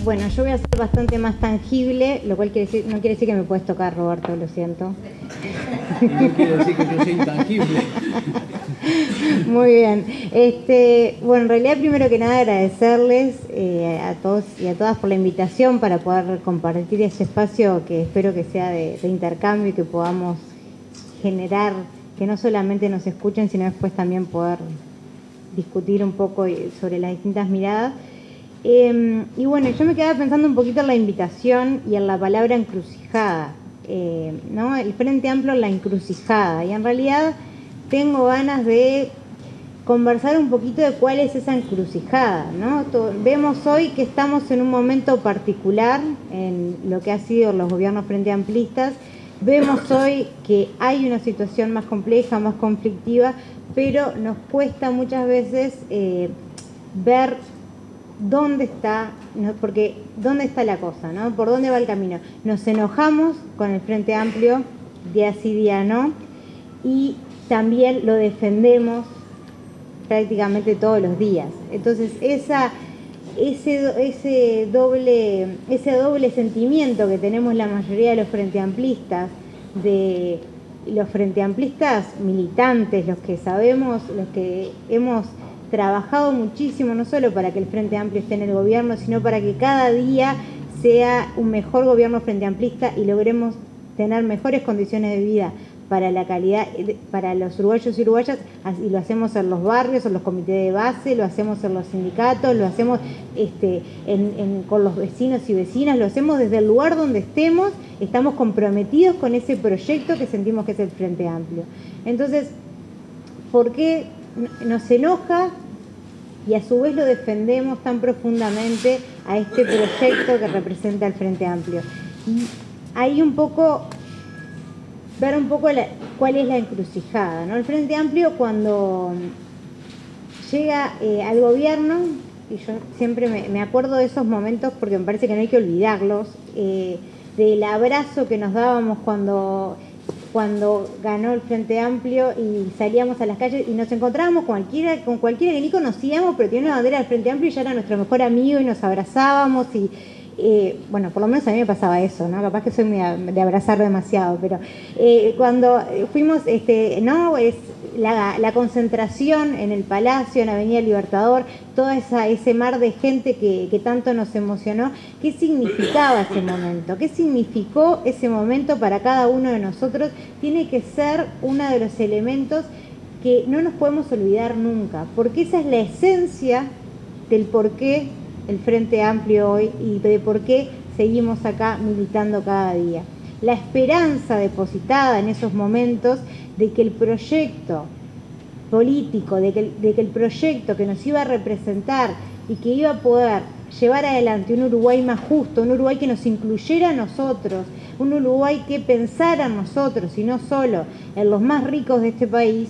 Bueno, yo voy a ser bastante más tangible, lo cual no quiere decir que me puedes tocar, Roberto, lo siento. Y no quiere decir que yo sea intangible. Muy bien. Bueno, en realidad, primero que nada, agradecerles a todos y a todas por la invitación para poder compartir este espacio que espero que sea de intercambio y que podamos generar, que no solamente nos escuchen, sino después también poder discutir un poco sobre las distintas miradas. Y bueno, yo me quedaba pensando un poquito en la invitación y en la palabra encrucijada, ¿no? El Frente Amplio en la encrucijada. Y en realidad tengo ganas de conversar un poquito de cuál es esa encrucijada, ¿no? Vemos hoy que estamos en un momento particular en lo que ha sido los gobiernos frente amplistas. Vemos hoy que hay una situación más compleja, más conflictiva, pero nos cuesta muchas veces ver dónde está, ¿no? Porque dónde está la cosa, ¿no? Por dónde va el camino. Nos enojamos con el Frente Amplio, día sí, día no, y también lo defendemos prácticamente todos los días. Entonces, ese doble sentimiento que tenemos la mayoría de los frenteamplistas, de los frenteamplistas militantes, los que sabemos, los que hemos trabajado muchísimo, no solo para que el Frente Amplio esté en el gobierno, sino para que cada día sea un mejor gobierno frenteamplista y logremos tener mejores condiciones de vida para la calidad, para los uruguayos y uruguayas, y lo hacemos en los barrios, en los comités de base, lo hacemos en los sindicatos, lo hacemos con los vecinos y vecinas, lo hacemos desde el lugar donde estamos comprometidos con ese proyecto que sentimos que es el Frente Amplio. Entonces, ¿por qué nos enoja y a su vez lo defendemos tan profundamente a este proyecto que representa el Frente Amplio? Y ahí ver un poco cuál es la encrucijada, ¿no? El Frente Amplio, cuando llega al gobierno, y yo siempre me acuerdo de esos momentos porque me parece que no hay que olvidarlos, del abrazo que nos dábamos cuando ganó el Frente Amplio y salíamos a las calles y nos encontrábamos con cualquiera que ni conocíamos, pero tenía una bandera del Frente Amplio y ya era nuestro mejor amigo y nos abrazábamos y bueno, por lo menos a mí me pasaba eso, ¿no? Capaz que soy de abrazar demasiado, pero cuando fuimos, no, es la concentración en el Palacio, en Avenida Libertador, todo ese mar de gente que tanto nos emocionó, ¿qué significaba ese momento? ¿Qué significó ese momento para cada uno de nosotros? Tiene que ser uno de los elementos que no nos podemos olvidar nunca, porque esa es la esencia del porqué el Frente Amplio hoy y de por qué seguimos acá militando cada día. La esperanza depositada en esos momentos de que el proyecto político, de que el proyecto que nos iba a representar y que iba a poder llevar adelante un Uruguay más justo, un Uruguay que nos incluyera a nosotros, un Uruguay que pensara en nosotros y no solo en los más ricos de este país,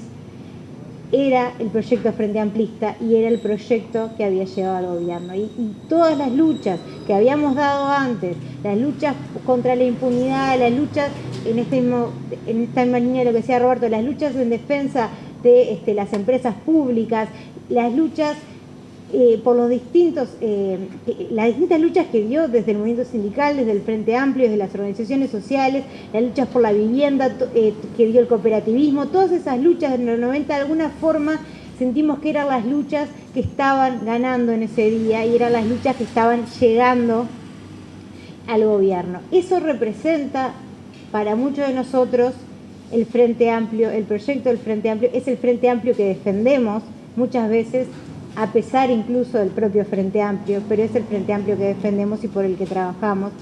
era el proyecto Frente Amplista y era el proyecto que había llevado al gobierno. Y todas las luchas que habíamos dado antes, las luchas contra la impunidad, las luchas en esta misma línea de lo que decía Roberto, las luchas en defensa de las empresas públicas, las luchas por las distintas luchas que dio desde el movimiento sindical, desde el Frente Amplio, desde las organizaciones sociales, las luchas por la vivienda que dio el cooperativismo, todas esas luchas en los 90 de alguna forma sentimos que eran las luchas que estaban ganando en ese día y eran las luchas que estaban llegando al gobierno. Eso representa para muchos de nosotros el Frente Amplio, el proyecto del Frente Amplio, es el Frente Amplio que defendemos muchas veces a pesar incluso del propio Frente Amplio, pero es el Frente Amplio que defendemos y por el que trabajamos.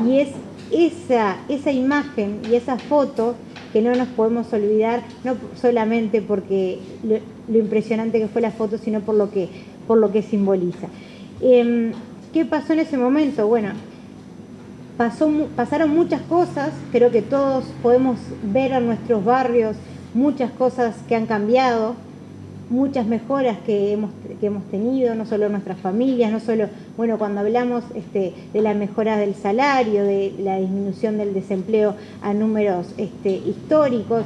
Y es esa imagen y esa foto que no nos podemos olvidar, no solamente porque lo impresionante que fue la foto, sino por lo que simboliza. ¿Qué pasó en ese momento? Bueno, pasaron muchas cosas, creo que todos podemos ver en nuestros barrios muchas cosas que han cambiado, muchas mejoras que hemos tenido, no solo en nuestras familias, no solo, bueno, cuando hablamos de la mejora del salario, de la disminución del desempleo a números históricos,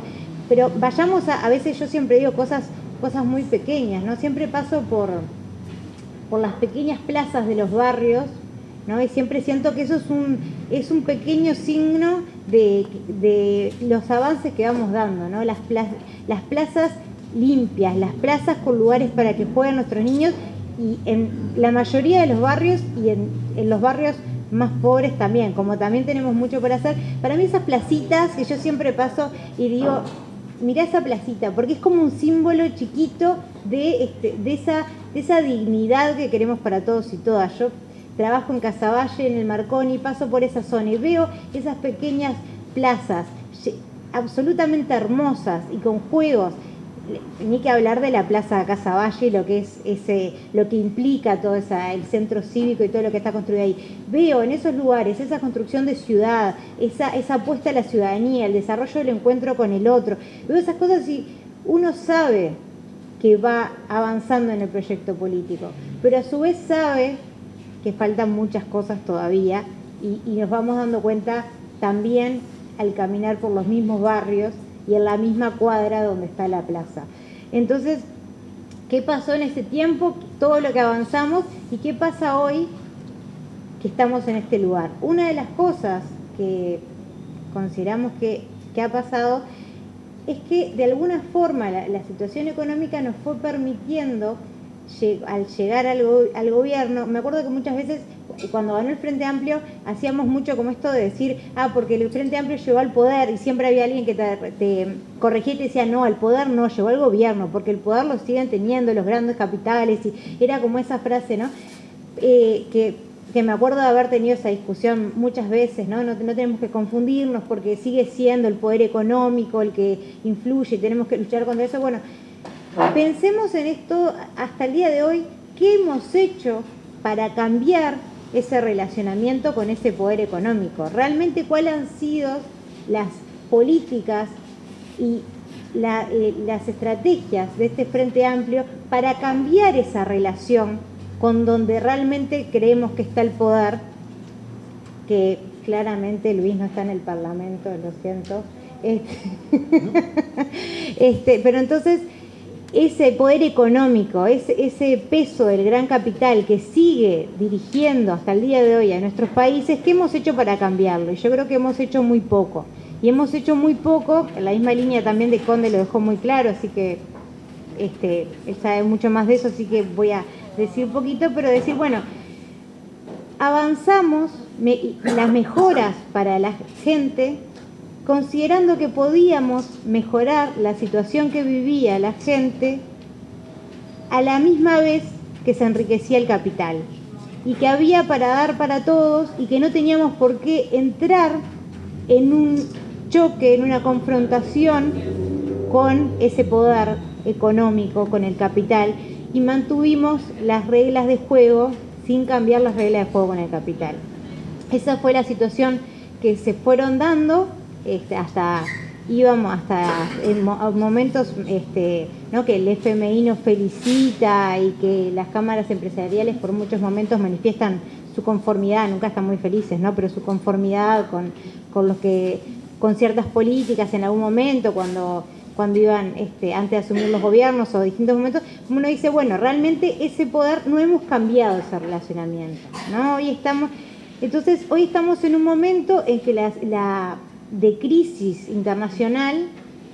pero vayamos a veces yo siempre digo cosas muy pequeñas, ¿no? Siempre paso por las pequeñas plazas de los barrios ¿no? Y siempre siento que eso es un pequeño signo de los avances que vamos dando, ¿no? Las plazas limpias, las plazas con lugares para que jueguen nuestros niños, y en la mayoría de los barrios y en los barrios más pobres también, como también tenemos mucho por hacer. Para mí esas placitas que yo siempre paso y digo, mirá esa placita, porque es como un símbolo chiquito de esa dignidad que queremos para todos y todas. Yo trabajo en Casaballe, en el Marconi, paso por esa zona y veo esas pequeñas plazas absolutamente hermosas y con juegos. Ni que hablar de la plaza de Casaballe, lo que es lo que implica todo el centro cívico y todo lo que está construido ahí. Veo en esos lugares esa construcción de ciudad, esa apuesta a la ciudadanía, el desarrollo del encuentro con el otro. Veo esas cosas y uno sabe que va avanzando en el proyecto político, pero a su vez sabe que faltan muchas cosas todavía, y nos vamos dando cuenta también al caminar por los mismos barrios y en la misma cuadra donde está la plaza. Entonces, ¿qué pasó en ese tiempo? Todo lo que avanzamos, y qué pasa hoy que estamos en este lugar. Una de las cosas que consideramos que ha pasado es que de alguna forma la situación económica nos fue permitiendo, al llegar al gobierno. Me acuerdo que muchas veces cuando ganó el Frente Amplio hacíamos mucho como esto de decir, porque el Frente Amplio llegó al poder, y siempre había alguien que te corregía y te decía, no, al poder no, llegó al gobierno, porque el poder lo siguen teniendo los grandes capitales, y era como esa frase, ¿no? Que me acuerdo de haber tenido esa discusión muchas veces, ¿no? No tenemos que confundirnos, porque sigue siendo el poder económico el que influye y tenemos que luchar contra eso. Bueno, pensemos en esto hasta el día de hoy. ¿Qué hemos hecho para cambiar ese relacionamiento con ese poder económico? Realmente, ¿cuáles han sido las políticas y las estrategias de este Frente Amplio para cambiar esa relación con donde realmente creemos que está el poder? Que claramente Luis no está en el Parlamento, lo siento. Pero entonces, ese poder económico, ese peso del gran capital que sigue dirigiendo hasta el día de hoy a nuestros países, ¿qué hemos hecho para cambiarlo? Y yo creo que hemos hecho muy poco. Y hemos hecho muy poco, en la misma línea también de Conde lo dejó muy claro, así que él sabe mucho más de eso, así que voy a decir un poquito, pero decir, bueno, avanzamos las mejoras para la gente, considerando que podíamos mejorar la situación que vivía la gente a la misma vez que se enriquecía el capital, y que había para dar para todos, y que no teníamos por qué entrar en un choque, en una confrontación con ese poder económico, con el capital, y mantuvimos las reglas de juego sin cambiar las reglas de juego con el capital. Esa fue la situación que se fueron dando. Íbamos hasta en momentos ¿no? que el FMI nos felicita, y que las cámaras empresariales por muchos momentos manifiestan su conformidad, nunca están muy felices, ¿no? Pero su conformidad con ciertas políticas en algún momento, cuando iban antes de asumir los gobiernos, o distintos momentos. Uno dice, bueno, realmente ese poder, no hemos cambiado ese relacionamiento, ¿no? Hoy estamos en un momento en que de crisis internacional,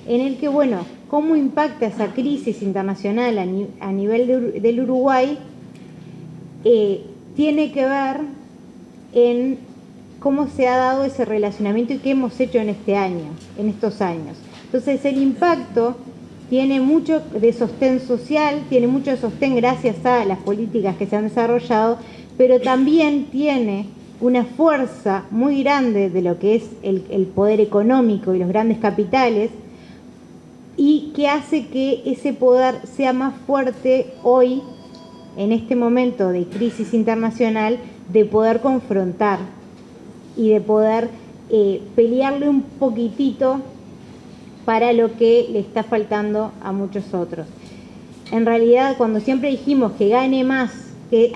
en el que, bueno, cómo impacta esa crisis internacional a nivel del Uruguay, tiene que ver en cómo se ha dado ese relacionamiento y qué hemos hecho en estos años. Entonces, el impacto tiene mucho de sostén social, tiene mucho de sostén gracias a las políticas que se han desarrollado, pero también tiene una fuerza muy grande de lo que es el poder económico y los grandes capitales, y que hace que ese poder sea más fuerte hoy, en este momento de crisis internacional, de poder confrontar y de poder pelearle un poquitito para lo que le está faltando a muchos otros. En realidad, cuando siempre dijimos que gane más, que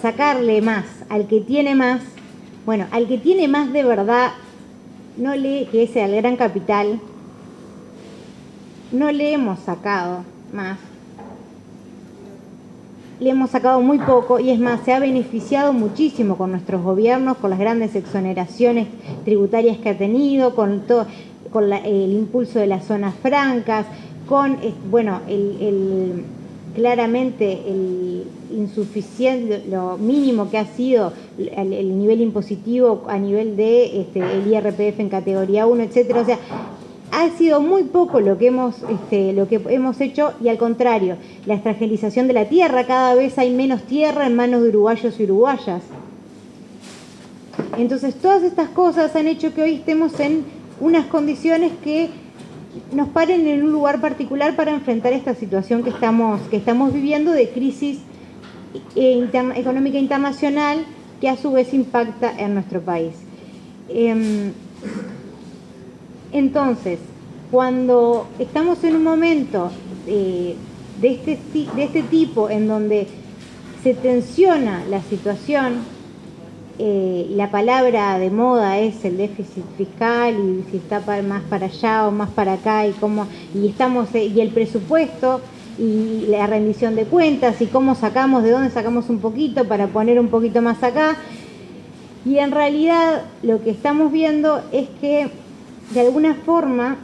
sacarle más al que tiene más, bueno, al que tiene más de verdad, que es el gran capital, no le hemos sacado más, le hemos sacado muy poco, y es más, se ha beneficiado muchísimo con nuestros gobiernos, con las grandes exoneraciones tributarias que ha tenido, con el impulso de las zonas francas, con claramente el insuficiente, lo mínimo que ha sido el nivel impositivo a nivel de el IRPF en categoría 1, etcétera. O sea, ha sido muy poco lo que hemos hecho, y al contrario, la extranjerización de la tierra, cada vez hay menos tierra en manos de uruguayos y uruguayas. Entonces, todas estas cosas han hecho que hoy estemos en unas condiciones que nos paren en un lugar particular para enfrentar esta situación que estamos viviendo de crisis económica internacional, que a su vez impacta en nuestro país. Entonces, cuando estamos en un momento de este tipo, en donde se tensiona la situación, la palabra de moda es el déficit fiscal, y si está más para allá o más para acá, y el presupuesto y la rendición de cuentas, y cómo sacamos, de dónde sacamos un poquito para poner un poquito más acá. Y en realidad lo que estamos viendo es que de alguna forma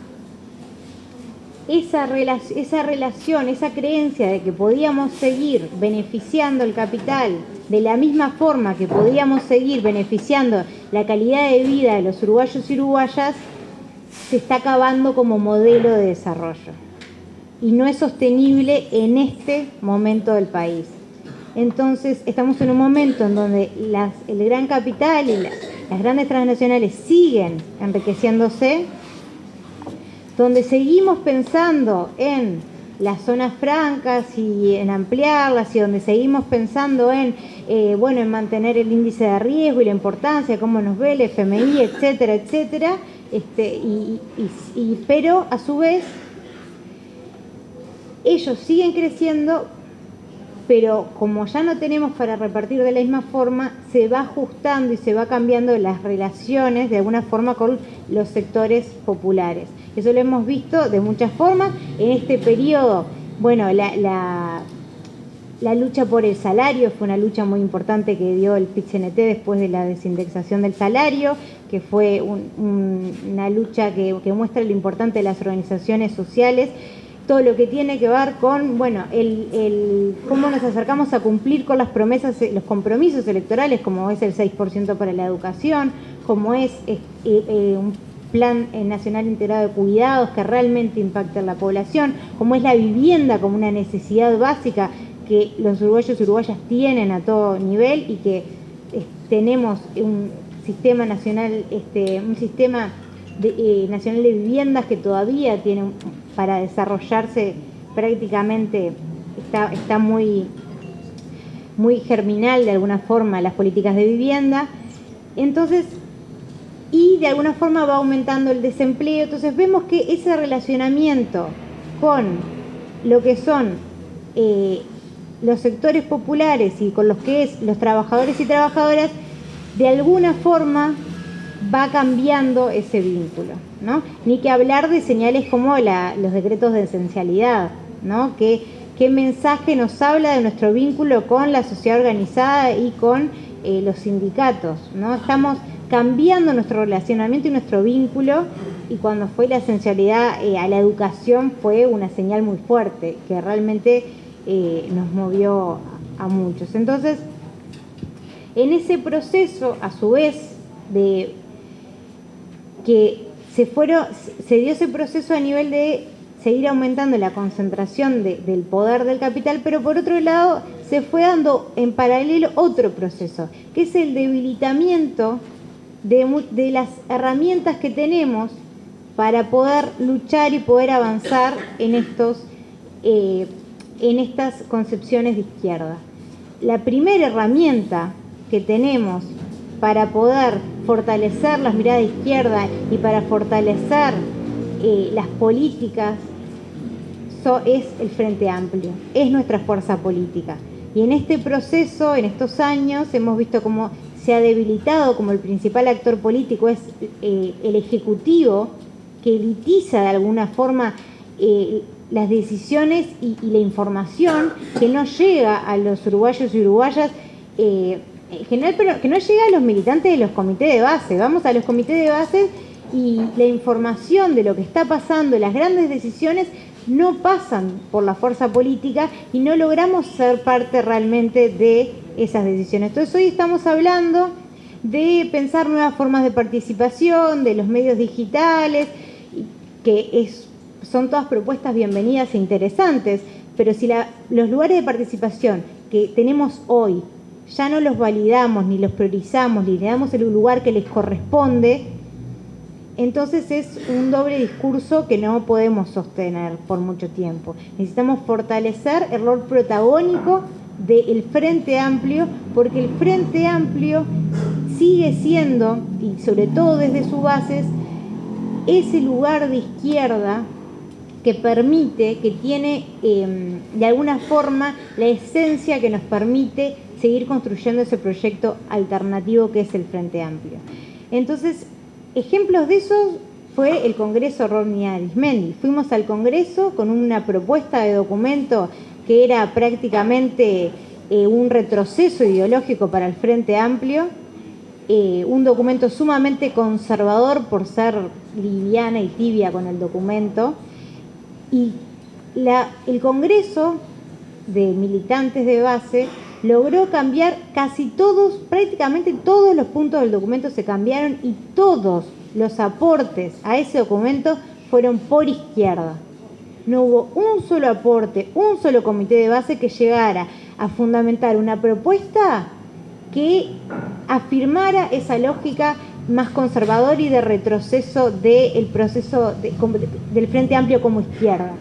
esa relación, esa creencia de que podíamos seguir beneficiando el capital de la misma forma que podíamos seguir beneficiando la calidad de vida de los uruguayos y uruguayas, se está acabando como modelo de desarrollo y no es sostenible en este momento del país. Entonces estamos en un momento en donde el gran capital y las grandes transnacionales siguen enriqueciéndose, donde seguimos pensando en las zonas francas y en ampliarlas, y donde seguimos pensando en mantener el índice de riesgo y la importancia, cómo nos ve el FMI, etcétera, etcétera, pero a su vez ellos siguen creciendo, pero como ya no tenemos para repartir de la misma forma, se va ajustando y se va cambiando las relaciones de alguna forma con los sectores populares. Eso lo hemos visto de muchas formas. En este periodo, la lucha por el salario fue una lucha muy importante que dio el PIT-CNT después de la desindexación del salario, que fue una lucha que muestra lo importante de las organizaciones sociales. Todo lo que tiene que ver con cómo nos acercamos a cumplir con las promesas, los compromisos electorales, como es el 6% para la educación, como es un plan nacional integrado de cuidados que realmente impacta en la población, como es la vivienda como una necesidad básica que los uruguayos y uruguayas tienen a todo nivel, y que tenemos un sistema nacional, nacional de viviendas que todavía tiene para desarrollarse prácticamente, está muy germinal de alguna forma las políticas de vivienda. Entonces, y de alguna forma va aumentando el desempleo. Entonces vemos que ese relacionamiento con lo que son los sectores populares y con los que es los trabajadores y trabajadoras, de alguna forma va cambiando ese vínculo, ¿no? Ni que hablar de señales como los decretos de esencialidad, ¿no? ¿Qué mensaje nos habla de nuestro vínculo con la sociedad organizada y con los sindicatos, ¿no? Estamos cambiando nuestro relacionamiento y nuestro vínculo, y cuando fue la esencialidad a la educación fue una señal muy fuerte que realmente nos movió a muchos. Entonces, en ese proceso, a su vez, de que se dio ese proceso a nivel de seguir aumentando la concentración del poder del capital, pero por otro lado se fue dando en paralelo otro proceso, que es el debilitamiento de las herramientas que tenemos para poder luchar y poder avanzar en estas concepciones de izquierda. La primera herramienta que tenemos para poder fortalecer las miradas de izquierda y para fortalecer las políticas es el Frente Amplio, es nuestra fuerza política. Y en este proceso, en estos años, hemos visto cómo se ha debilitado como el principal actor político es el Ejecutivo, que elitiza de alguna forma las decisiones y la información que no llega a los uruguayos y uruguayas en general, pero que no llega a los militantes de los comités de base. Vamos a los comités de base y la información de lo que está pasando, las grandes decisiones, no pasan por la fuerza política y no logramos ser parte realmente de esas decisiones. Entonces hoy estamos hablando de pensar nuevas formas de participación, de los medios digitales, que son todas propuestas bienvenidas e interesantes, pero si los lugares de participación que tenemos hoy ya no los validamos, ni los priorizamos, ni le damos el lugar que les corresponde, entonces es un doble discurso que no podemos sostener por mucho tiempo. Necesitamos fortalecer el rol protagónico del Frente Amplio, porque el Frente Amplio sigue siendo, y sobre todo desde sus bases, ese lugar de izquierda que permite, que tiene de alguna forma la esencia que nos permite seguir construyendo ese proyecto alternativo que es el Frente Amplio. Entonces, ejemplos de eso fue el Congreso Rodney Arismendi. Fuimos al Congreso con una propuesta de documento que era prácticamente un retroceso ideológico para el Frente Amplio, un documento sumamente conservador por ser liviana y tibia con el documento, y el Congreso de militantes de base logró cambiar casi todos, prácticamente todos los puntos del documento se cambiaron y todos los aportes a ese documento fueron por izquierda. No hubo un solo aporte, un solo comité de base que llegara a fundamentar una propuesta que afirmara esa lógica más conservadora y de retroceso del proceso del Frente Amplio como izquierda.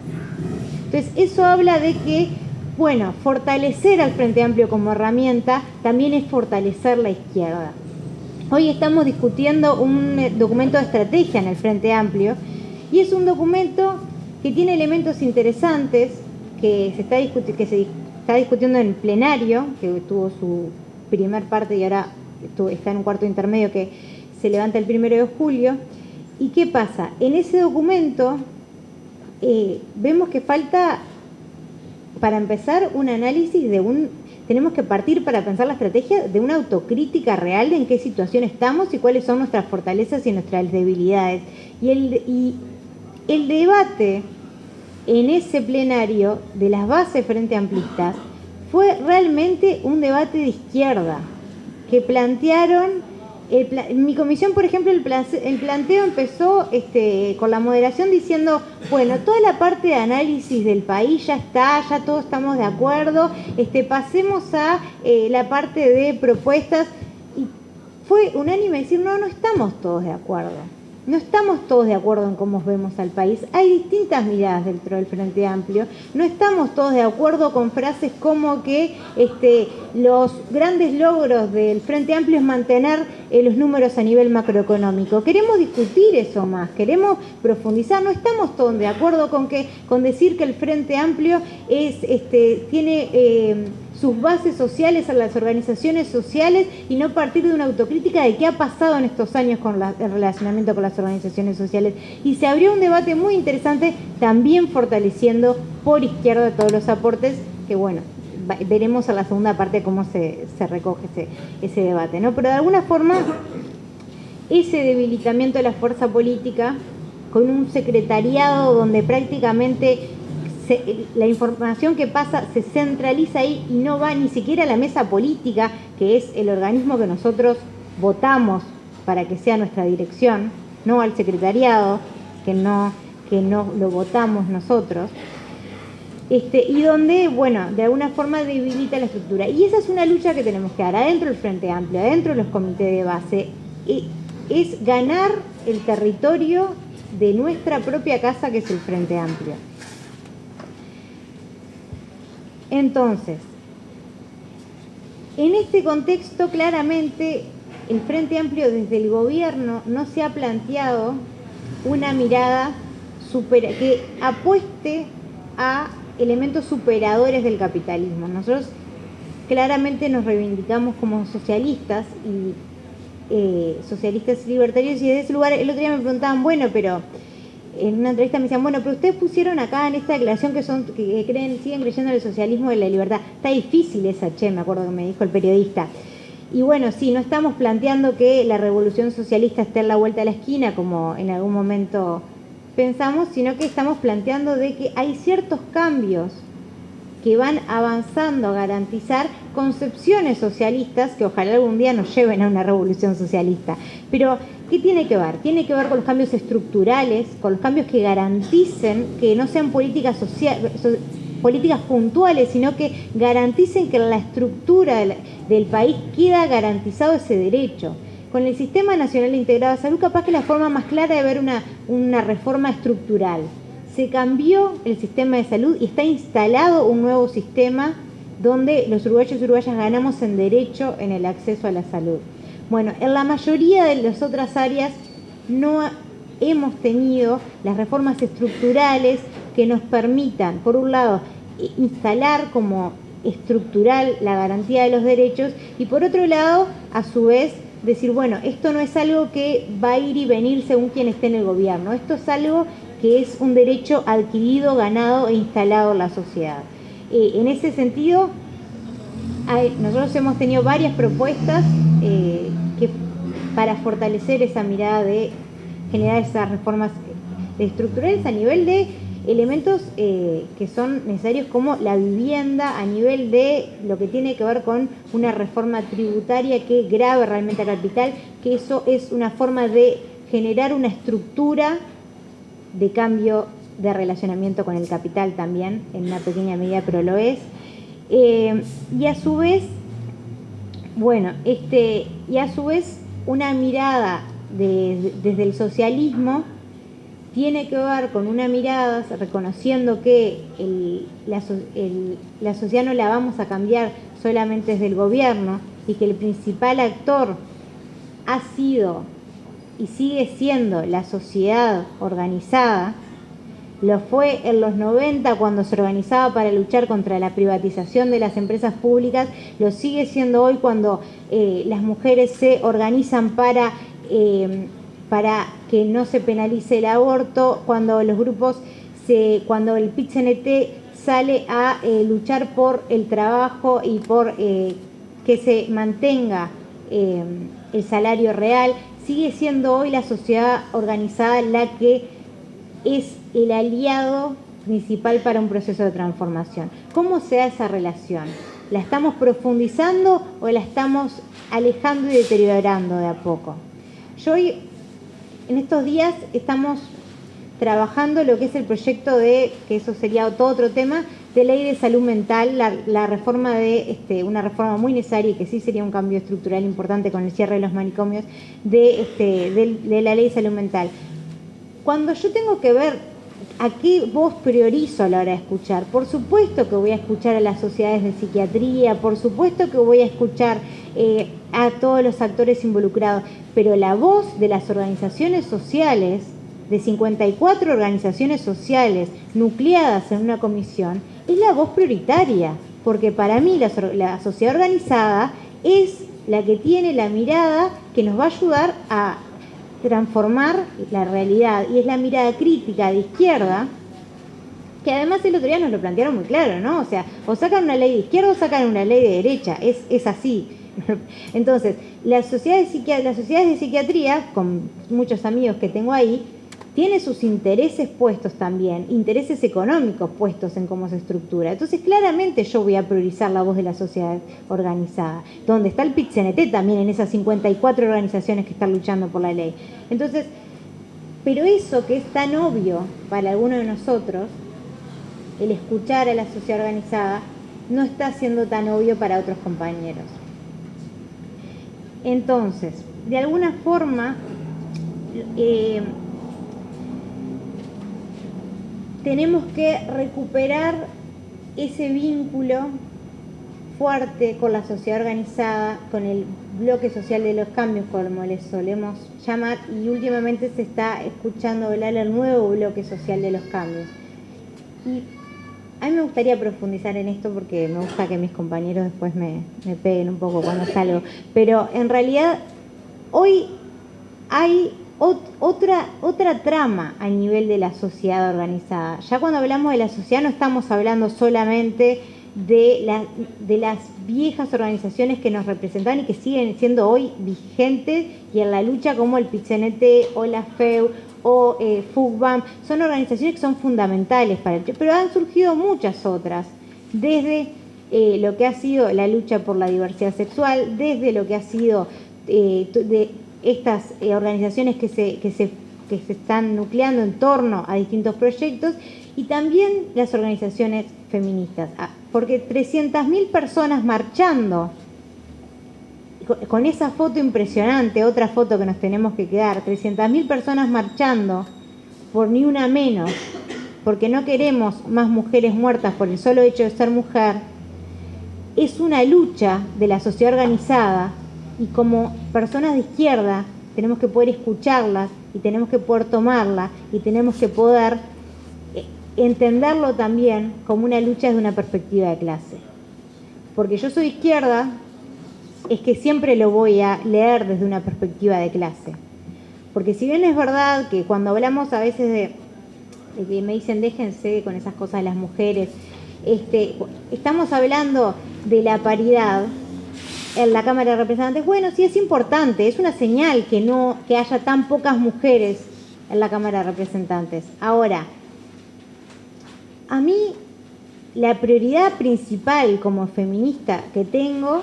Entonces, eso habla de que, bueno, fortalecer al Frente Amplio como herramienta también es fortalecer la izquierda. Hoy estamos discutiendo un documento de estrategia en el Frente Amplio y es un documento que tiene elementos interesantes que se está discutiendo en el plenario, que tuvo su primer parte y ahora está en un cuarto intermedio que se levanta el 1 de julio. ¿Y qué pasa? En ese documento vemos que falta, para empezar, un análisis tenemos que partir para pensar la estrategia de una autocrítica real de en qué situación estamos y cuáles son nuestras fortalezas y nuestras debilidades. Y el debate en ese plenario de las bases frente amplistas fue realmente un debate de izquierda, que plantearon, en mi comisión, por ejemplo, el planteo empezó con la moderación diciendo, bueno, toda la parte de análisis del país ya está, ya todos estamos de acuerdo, pasemos a la parte de propuestas, y fue unánime decir, no estamos todos de acuerdo. No estamos todos de acuerdo en cómo vemos al país. Hay distintas miradas dentro del Frente Amplio. No estamos todos de acuerdo con frases como que los grandes logros del Frente Amplio es mantener los números a nivel macroeconómico. Queremos discutir eso más, queremos profundizar. No estamos todos de acuerdo con decir que el Frente Amplio tiene sus bases sociales en las organizaciones sociales y no partir de una autocrítica de qué ha pasado en estos años con el relacionamiento con las organizaciones sociales. Y se abrió un debate muy interesante, también fortaleciendo por izquierda todos los aportes, que bueno, veremos en la segunda parte cómo se recoge ese debate, ¿no? Pero de alguna forma, ese debilitamiento de la fuerza política, con un secretariado donde prácticamente la información que pasa se centraliza ahí y no va ni siquiera a la mesa política, que es el organismo que nosotros votamos para que sea nuestra dirección, no al secretariado, que no lo votamos nosotros, y donde, bueno, de alguna forma debilita la estructura. Y esa es una lucha que tenemos que dar adentro del Frente Amplio, adentro de los comités de base, es ganar el territorio de nuestra propia casa, que es el Frente Amplio. Entonces, en este contexto, claramente, el Frente Amplio desde el gobierno no se ha planteado una mirada que apueste a elementos superadores del capitalismo. Nosotros claramente nos reivindicamos como socialistas y socialistas libertarios, y desde ese lugar el otro día me preguntaban, bueno, pero en una entrevista me decían, bueno, pero ustedes pusieron acá en esta declaración que creen, siguen creyendo en el socialismo y la libertad. Está difícil esa, me acuerdo que me dijo el periodista. Y bueno, sí, no estamos planteando que la revolución socialista esté a la vuelta de la esquina, como en algún momento pensamos, sino que estamos planteando de que hay ciertos cambios que van avanzando a garantizar concepciones socialistas que ojalá algún día nos lleven a una revolución socialista. Pero, ¿qué tiene que ver? Tiene que ver con los cambios estructurales, con los cambios que garanticen que no sean políticas puntuales, sino que garanticen que en la estructura del país queda garantizado ese derecho. Con el Sistema Nacional Integrado de Salud, capaz que la forma más clara de ver una reforma estructural. Se cambió el sistema de salud y está instalado un nuevo sistema donde los uruguayos y uruguayas ganamos en derecho en el acceso a la salud. Bueno, en la mayoría de las otras áreas no hemos tenido las reformas estructurales que nos permitan, por un lado, instalar como estructural la garantía de los derechos y por otro lado, a su vez, decir, bueno, esto no es algo que va a ir y venir según quien esté en el gobierno, esto es algo que es un derecho adquirido, ganado e instalado en la sociedad. En ese sentido, nosotros hemos tenido varias propuestas para fortalecer esa mirada de generar esas reformas estructurales a nivel de elementos que son necesarios como la vivienda, a nivel de lo que tiene que ver con una reforma tributaria que grave realmente al capital, que eso es una forma de generar una estructura de cambio de relacionamiento con el capital también, en una pequeña medida, pero lo es. Y a su vez, una mirada desde el socialismo tiene que ver con una mirada reconociendo que la sociedad no la vamos a cambiar solamente desde el gobierno y que el principal actor ha sido y sigue siendo la sociedad organizada. Lo fue en los 90 cuando se organizaba para luchar contra la privatización de las empresas públicas, lo sigue siendo hoy cuando las mujeres se organizan para que no se penalice el aborto, cuando los grupos, cuando el PIT-CNT sale a luchar por el trabajo y por que se mantenga el salario real. Sigue siendo hoy la sociedad organizada la que es el aliado principal para un proceso de transformación. ¿Cómo se da esa relación? ¿La estamos profundizando o la estamos alejando y deteriorando de a poco? Yo hoy, en estos días, estamos trabajando lo que es el proyecto que eso sería todo otro tema, de ley de salud mental, la reforma una reforma muy necesaria y que sí sería un cambio estructural importante con el cierre de los manicomios, de la ley de salud mental. Cuando yo tengo que ver a qué voz priorizo a la hora de escuchar, por supuesto que voy a escuchar a las sociedades de psiquiatría, por supuesto que voy a escuchar a todos los actores involucrados, pero la voz de las organizaciones sociales, de 54 organizaciones sociales nucleadas en una comisión, es la voz prioritaria, porque para mí la sociedad organizada es la que tiene la mirada que nos va a ayudar a transformar la realidad, y es la mirada crítica de izquierda, que además el otro día nos lo plantearon muy claro, ¿no? O sea, o sacan una ley de izquierda o sacan una ley de derecha, es así. Entonces, las sociedades de psiquiatría, con muchos amigos que tengo ahí, tiene sus intereses puestos también, intereses económicos puestos en cómo se estructura. Entonces, claramente yo voy a priorizar la voz de la sociedad organizada, donde está el PIT-CNT también en esas 54 organizaciones que están luchando por la ley. Entonces, pero eso que es tan obvio para alguno de nosotros, el escuchar a la sociedad organizada, no está siendo tan obvio para otros compañeros. Entonces, de alguna forma, tenemos que recuperar ese vínculo fuerte con la sociedad organizada, con el bloque social de los cambios, como les solemos llamar, y últimamente se está escuchando hablar el nuevo bloque social de los cambios. Y a mí me gustaría profundizar en esto porque me gusta que mis compañeros después me peguen un poco cuando salgo, pero en realidad hoy hay otra trama a nivel de la sociedad organizada. Ya cuando hablamos de la sociedad no estamos hablando solamente de las viejas organizaciones que nos representaban y que siguen siendo hoy vigentes y en la lucha, como el PIT-CNT o la FEU o FUCBAM. Son organizaciones que son fundamentales para el... Pero han surgido muchas otras, desde lo que ha sido la lucha por la diversidad sexual, desde lo que ha sido de estas organizaciones que se están nucleando en torno a distintos proyectos, y también las organizaciones feministas, porque 300.000 personas marchando, con esa foto impresionante, otra foto que nos tenemos que quedar, 300.000 personas marchando por ni una menos, porque no queremos más mujeres muertas por el solo hecho de ser mujer, es una lucha de la sociedad organizada, y como personas de izquierda tenemos que poder escucharlas y tenemos que poder tomarla y tenemos que poder entenderlo también como una lucha desde una perspectiva de clase. Porque yo soy izquierda, es que siempre lo voy a leer desde una perspectiva de clase. Porque si bien es verdad que cuando hablamos a veces de que me dicen déjense con esas cosas de las mujeres, estamos hablando de la paridad en la Cámara de Representantes. Bueno, sí, es importante, es una señal que haya tan pocas mujeres en la Cámara de Representantes. Ahora, a mí la prioridad principal como feminista que tengo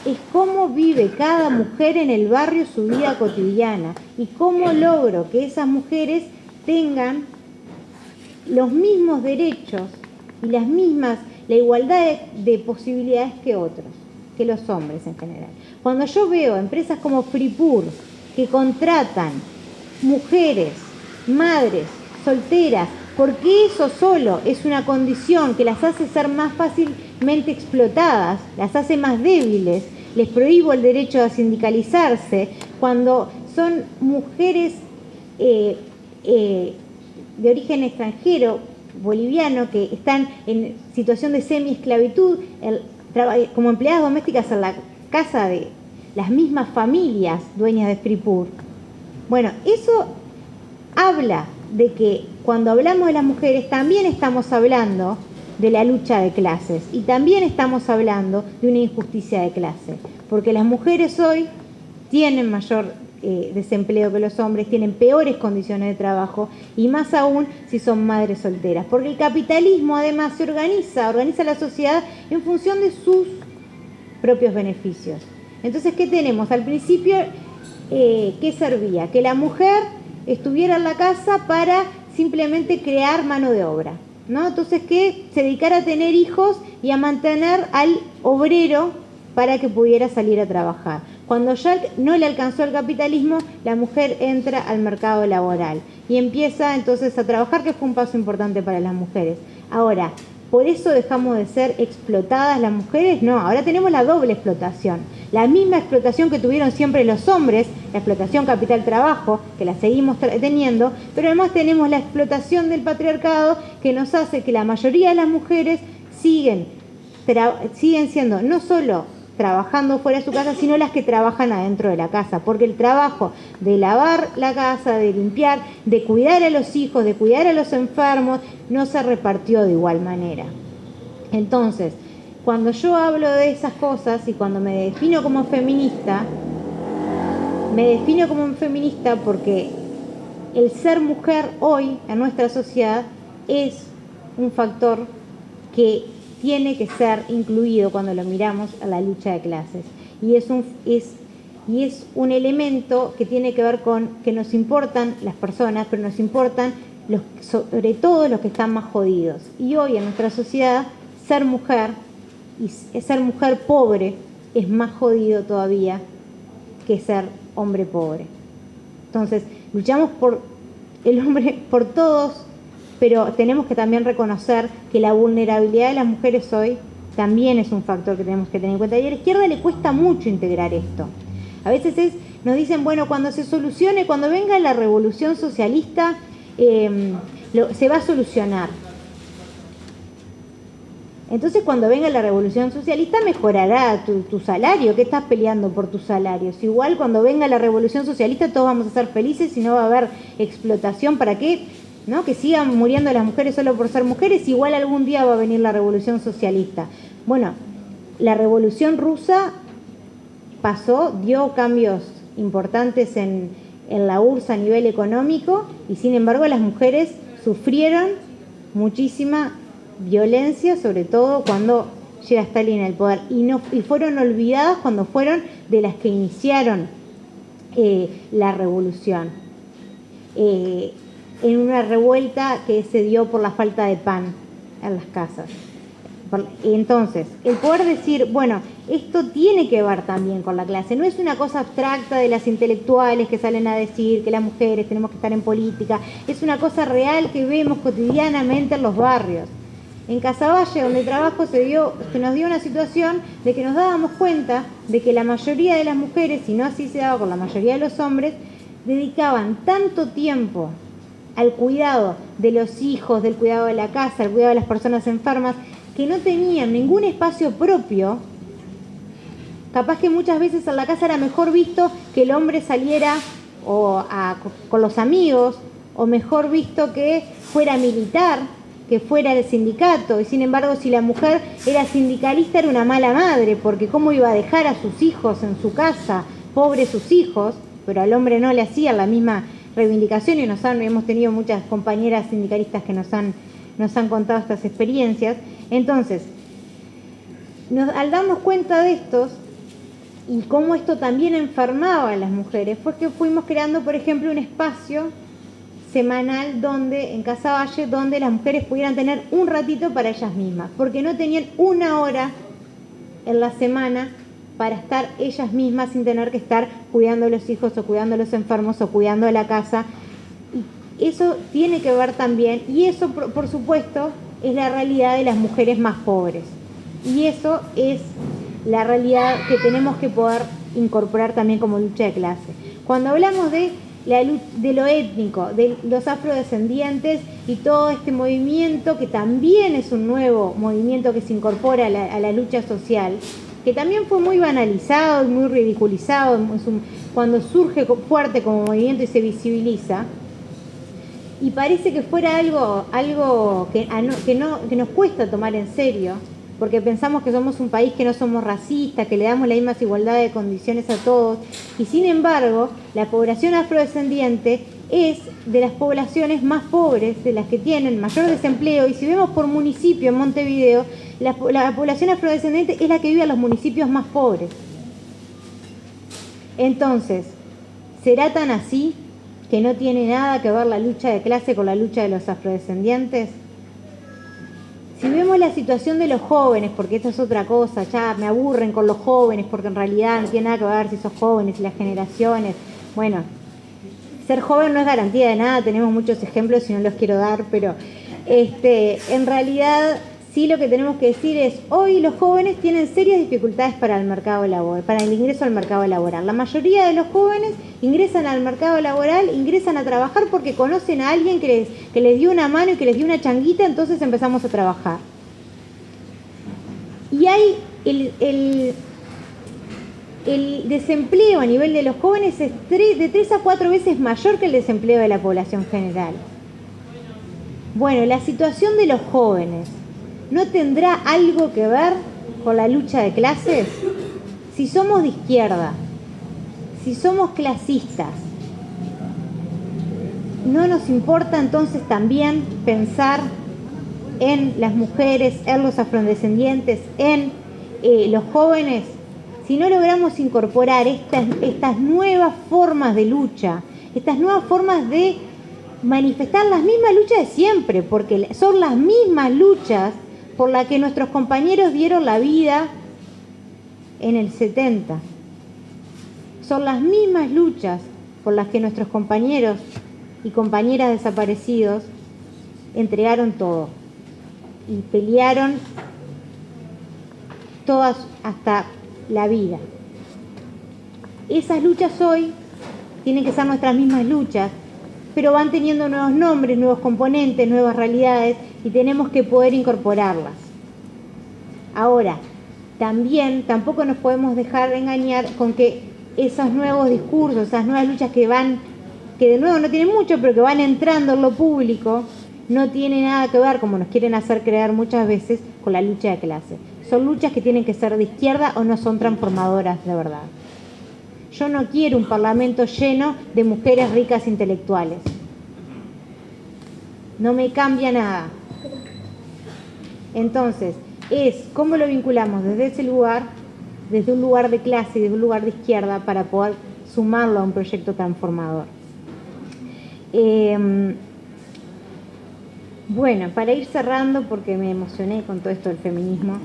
es cómo vive cada mujer en el barrio su vida cotidiana y cómo logro que esas mujeres tengan los mismos derechos y la igualdad de posibilidades que otros, que los hombres en general. Cuando yo veo empresas como Fripur que contratan mujeres, madres, solteras, porque eso solo es una condición que las hace ser más fácilmente explotadas, las hace más débiles, les prohíbo el derecho a sindicalizarse, cuando son mujeres de origen extranjero, boliviano, que están en situación de semi-esclavitud, como empleadas domésticas en la casa de las mismas familias dueñas de Fripur. Bueno, eso habla de que cuando hablamos de las mujeres también estamos hablando de la lucha de clases y también estamos hablando de una injusticia de clase, porque las mujeres hoy tienen mayor desempleo que los hombres, tienen peores condiciones de trabajo y más aún si son madres solteras, porque el capitalismo además se organiza la sociedad en función de sus propios beneficios. Entonces, ¿qué tenemos? Al principio, ¿qué servía? Que la mujer estuviera en la casa para simplemente crear mano de obra, ¿no? Entonces, que se dedicara a tener hijos y a mantener al obrero para que pudiera salir a trabajar. Cuando ya no le alcanzó el capitalismo, la mujer entra al mercado laboral y empieza entonces a trabajar, que fue un paso importante para las mujeres. Ahora, ¿por eso dejamos de ser explotadas las mujeres? No, ahora tenemos la doble explotación. La misma explotación que tuvieron siempre los hombres, la explotación capital-trabajo, que la seguimos teniendo, pero además tenemos la explotación del patriarcado, que nos hace que la mayoría de las mujeres siguen siendo no solo trabajando fuera de su casa, sino las que trabajan adentro de la casa, porque el trabajo de lavar la casa, de limpiar, de cuidar a los hijos, de cuidar a los enfermos, no se repartió de igual manera. Entonces, cuando yo hablo de esas cosas y cuando me defino como feminista porque el ser mujer hoy en nuestra sociedad es un factor que tiene que ser incluido cuando lo miramos a la lucha de clases. Y es un elemento que tiene que ver con que nos importan las personas, pero nos importan sobre todo los que están más jodidos. Y hoy en nuestra sociedad, ser mujer y ser mujer pobre es más jodido todavía que ser hombre pobre. Entonces, luchamos por el hombre, por todos, pero tenemos que también reconocer que la vulnerabilidad de las mujeres hoy también es un factor que tenemos que tener en cuenta. Y a la izquierda le cuesta mucho integrar esto. A veces nos dicen, bueno, cuando se solucione, cuando venga la revolución socialista, se va a solucionar. Entonces cuando venga la revolución socialista mejorará tu salario. ¿Qué estás peleando por tus salarios? Igual cuando venga la revolución socialista todos vamos a ser felices y no va a haber explotación. ¿Para qué? ¿No? Que sigan muriendo las mujeres solo por ser mujeres. Igual algún día va a venir la revolución socialista. Bueno, la revolución rusa pasó, dio cambios importantes en la URSS a nivel económico y sin embargo las mujeres sufrieron muchísima violencia, sobre todo cuando llega Stalin al poder, y fueron olvidadas cuando fueron de las que iniciaron la revolución, en una revuelta que se dio por la falta de pan en las casas. Entonces, el poder decir, bueno, esto tiene que ver también con la clase, no es una cosa abstracta de las intelectuales que salen a decir que las mujeres tenemos que estar en política, es una cosa real que vemos cotidianamente en los barrios. En Casaballe, donde trabajo, se nos dio una situación de que nos dábamos cuenta de que la mayoría de las mujeres, y no así se daba con la mayoría de los hombres, dedicaban tanto tiempo al cuidado de los hijos, del cuidado de la casa, al cuidado de las personas enfermas, que no tenían ningún espacio propio. Capaz que muchas veces en la casa era mejor visto que el hombre saliera con los amigos, o mejor visto que fuera militar, que fuera del sindicato, y sin embargo si la mujer era sindicalista era una mala madre, porque cómo iba a dejar a sus hijos en su casa, pobres sus hijos, pero al hombre no le hacían la misma reivindicación, y hemos tenido muchas compañeras sindicalistas que nos han contado estas experiencias. Entonces, al darnos cuenta de estos y cómo esto también enfermaba a las mujeres, fue que fuimos creando, por ejemplo, un espacio semanal en Casaballe, donde las mujeres pudieran tener un ratito para ellas mismas, porque no tenían una hora en la semana para estar ellas mismas sin tener que estar cuidando a los hijos o cuidando a los enfermos o cuidando de la casa. Y eso tiene que ver también, y eso por supuesto es la realidad de las mujeres más pobres, y eso es la realidad que tenemos que poder incorporar también como lucha de clase. Cuando hablamos de lo étnico, de los afrodescendientes y todo este movimiento, que también es un nuevo movimiento que se incorpora a la lucha social, que también fue muy banalizado y muy ridiculizado cuando surge fuerte como movimiento y se visibiliza, y parece que fuera algo que nos cuesta tomar en serio, porque pensamos que somos un país que no somos racistas, que le damos la misma igualdad de condiciones a todos, y sin embargo la población afrodescendiente es de las poblaciones más pobres, de las que tienen mayor desempleo, y si vemos por municipio en Montevideo, la población afrodescendiente es la que vive en los municipios más pobres. Entonces, ¿será tan así que no tiene nada que ver la lucha de clase con la lucha de los afrodescendientes? Si vemos la situación de los jóvenes, porque esta es otra cosa, ya me aburren con los jóvenes, porque en realidad no tiene nada que ver si sos jóvenes y las generaciones. Bueno, ser joven no es garantía de nada, tenemos muchos ejemplos y no los quiero dar, pero en realidad sí lo que tenemos que decir es, hoy los jóvenes tienen serias dificultades para el ingreso al mercado laboral. La mayoría de los jóvenes ingresan al mercado laboral, ingresan a trabajar porque conocen a alguien que les dio una mano y que les dio una changuita, entonces empezamos a trabajar. Y hay el desempleo a nivel de los jóvenes es de 3 a 4 veces mayor que el desempleo de la población general. Bueno, la situación de los jóvenes, ¿no tendrá algo que ver con la lucha de clases? Si somos de izquierda, si somos clasistas, ¿no nos importa entonces también pensar en las mujeres, en los afrodescendientes, en los jóvenes? Si no logramos incorporar estas nuevas formas de lucha, estas nuevas formas de manifestar las mismas luchas de siempre, porque son las mismas luchas por las que nuestros compañeros dieron la vida en el 70. Son las mismas luchas por las que nuestros compañeros y compañeras desaparecidos entregaron todo y pelearon todas hasta la vida. Esas luchas hoy tienen que ser nuestras mismas luchas, pero van teniendo nuevos nombres, nuevos componentes, nuevas realidades, y tenemos que poder incorporarlas. Ahora, tampoco nos podemos dejar engañar con que esos nuevos discursos, esas nuevas luchas que de nuevo no tienen mucho, pero que van entrando en lo público, no tienen nada que ver, como nos quieren hacer creer muchas veces, con la lucha de clase. Son luchas que tienen que ser de izquierda o no son transformadoras de verdad. Yo no quiero un parlamento lleno de mujeres ricas intelectuales. No me cambia nada. Entonces, ¿cómo lo vinculamos desde ese lugar, desde un lugar de clase y desde un lugar de izquierda para poder sumarlo a un proyecto transformador? Bueno, para ir cerrando, porque me emocioné con todo esto del feminismo.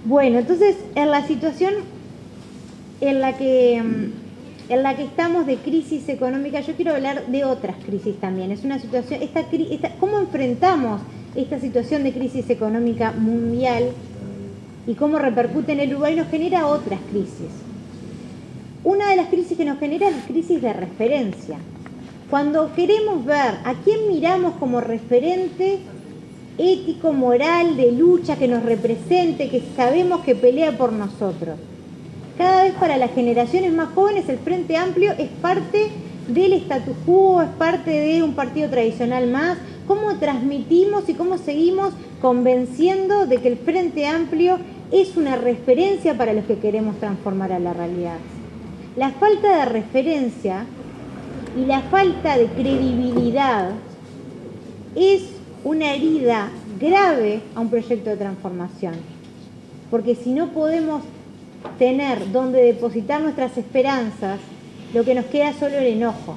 Bueno, entonces, en la situación en la que estamos de crisis económica, yo quiero hablar de otras crisis también. Es una situación, ¿cómo enfrentamos esta situación de crisis económica mundial y cómo repercute en el Uruguay? Nos genera otras crisis. Una de las crisis que nos genera es la crisis de referencia. Cuando queremos ver a quién miramos como referente ético, moral, de lucha, que nos represente, que sabemos que pelea por nosotros. Cada vez para las generaciones más jóvenes el Frente Amplio es parte del status quo, es parte de un partido tradicional más. ¿Cómo transmitimos y cómo seguimos convenciendo de que el Frente Amplio es una referencia para los que queremos transformar a la realidad? La falta de referencia y la falta de credibilidad es una herida grave a un proyecto de transformación. Porque si no podemos tener donde depositar nuestras esperanzas, lo que nos queda es solo el enojo.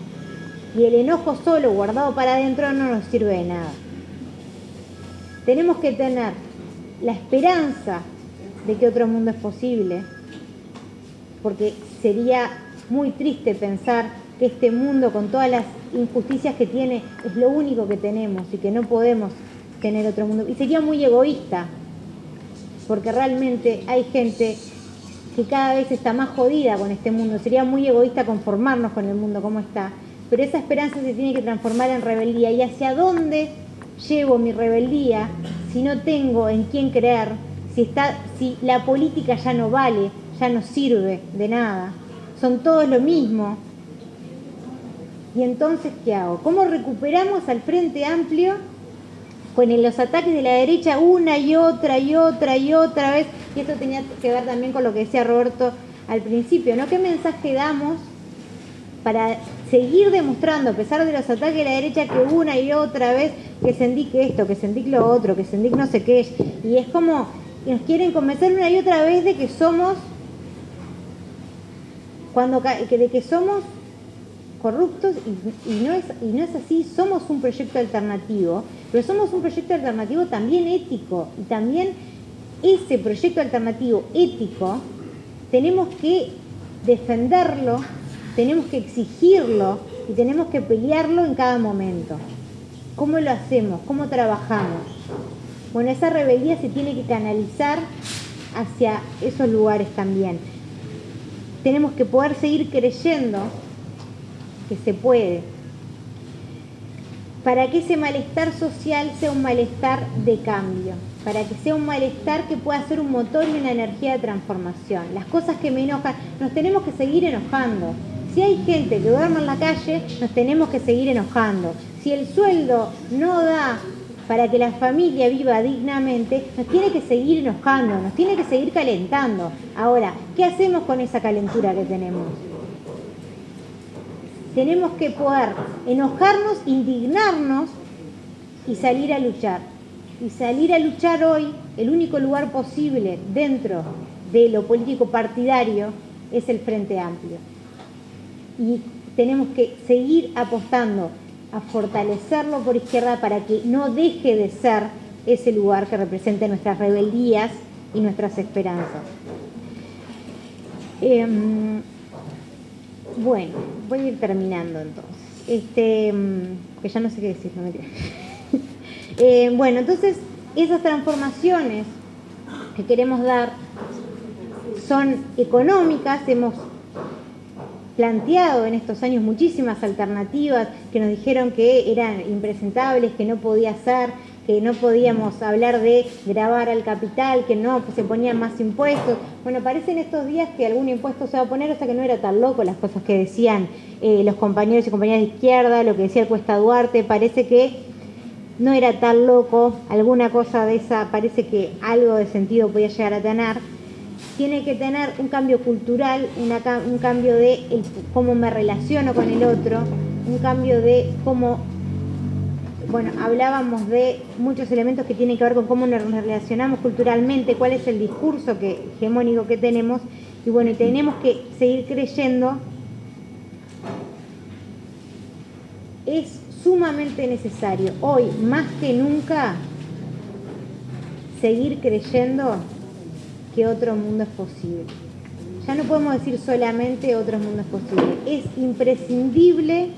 Y el enojo solo, guardado para adentro, no nos sirve de nada. Tenemos que tener la esperanza de que otro mundo es posible, porque sería muy triste pensar que este mundo, con todas las injusticias que tiene, es lo único que tenemos y que no podemos tener otro mundo. Y sería muy egoísta, porque realmente hay gente que cada vez está más jodida con este mundo. Sería muy egoísta conformarnos con el mundo como está, pero esa esperanza se tiene que transformar en rebeldía. ¿Y hacia dónde llevo mi rebeldía si no tengo en quién creer, si la política ya no vale, ya no sirve de nada, son todos lo mismo? Y entonces, ¿qué hago? ¿Cómo recuperamos al Frente Amplio con los ataques de la derecha una y otra vez? Y esto tenía que ver también con lo que decía Roberto al principio, ¿no? ¿Qué mensaje damos para seguir demostrando, a pesar de los ataques de la derecha, que una y otra vez que se indique esto, que se indique lo otro, que se indique no sé qué? Y es como que nos quieren convencer una y otra vez de que somos corruptos, y no es así. Somos un proyecto alternativo, pero somos un proyecto alternativo también ético, y también ese proyecto alternativo ético tenemos que defenderlo, tenemos que exigirlo y tenemos que pelearlo en cada momento. ¿Cómo lo hacemos? ¿Cómo trabajamos? Bueno, esa rebeldía se tiene que canalizar hacia esos lugares también. Tenemos que poder seguir creyendo que se puede, para que ese malestar social sea un malestar de cambio, para que sea un malestar que pueda ser un motor y una energía de transformación. Las cosas que me enojan, nos tenemos que seguir enojando. Si hay gente que duerme en la calle, nos tenemos que seguir enojando. Si el sueldo no da para que la familia viva dignamente, nos tiene que seguir enojando, nos tiene que seguir calentando. Ahora, ¿qué hacemos con esa calentura que tenemos? Tenemos que poder enojarnos, indignarnos y salir a luchar. Y salir a luchar hoy, el único lugar posible dentro de lo político partidario es el Frente Amplio. Y tenemos que seguir apostando a fortalecerlo por izquierda para que no deje de ser ese lugar que represente nuestras rebeldías y nuestras esperanzas. Bueno, voy a ir terminando entonces. Que ya no sé qué decir, no me entiendo. Bueno, entonces esas transformaciones que queremos dar son económicas. Hemos planteado en estos años muchísimas alternativas que nos dijeron que eran impresentables, que no podía ser, que no podíamos hablar de gravar al capital, que no, pues se ponían más impuestos. Bueno, parece en estos días que algún impuesto se va a poner, o sea que no era tan loco las cosas que decían los compañeros y compañeras de izquierda, lo que decía el Cuesta Duarte, parece que no era tan loco, alguna cosa de esa, parece que algo de sentido podía llegar a tener. Tiene que tener un cambio cultural, un cambio de cómo me relaciono con el otro, un cambio de cómo, bueno, hablábamos de muchos elementos que tienen que ver con cómo nos relacionamos culturalmente, cuál es el discurso hegemónico que tenemos, y bueno, tenemos que seguir creyendo. Es sumamente necesario, hoy más que nunca, seguir creyendo que otro mundo es posible. Ya no podemos decir solamente otro mundo es posible. Es imprescindible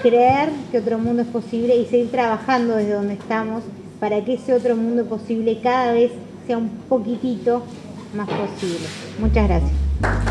creer que otro mundo es posible y seguir trabajando desde donde estamos para que ese otro mundo posible cada vez sea un poquitito más posible. Muchas gracias.